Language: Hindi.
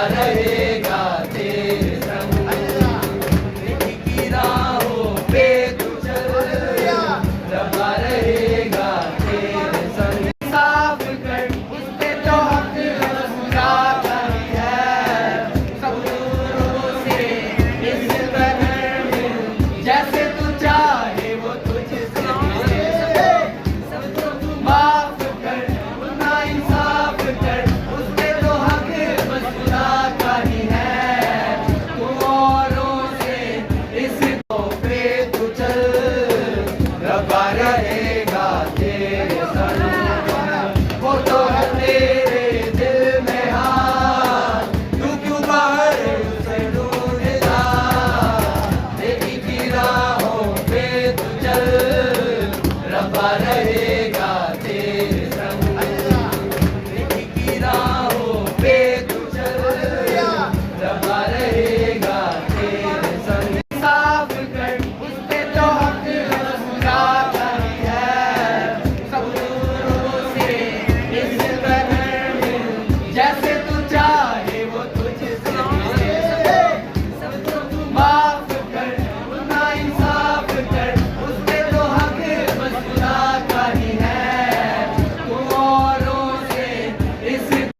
रहेगा तेरे संग, की राहों पे तू चल, रबा रहेगा तेरे संग। साफ कर उसने जो हक रसूला करी है, सब नूरों से इस कदर मिल, जैसे तू चाहे वो तुझसे मिले। सबको तू माफ कर, ना इंसाफ कर, उसने जो हक रसूला करी है। तू औरों से इस पे तू चल, रबा रहेगा तेरे संग। वो तो है तेरे दिल में हाथ, तू क्यों बाहर उसे ढूंढता। तेरी की राहों पे तू चल, रबा रहेगा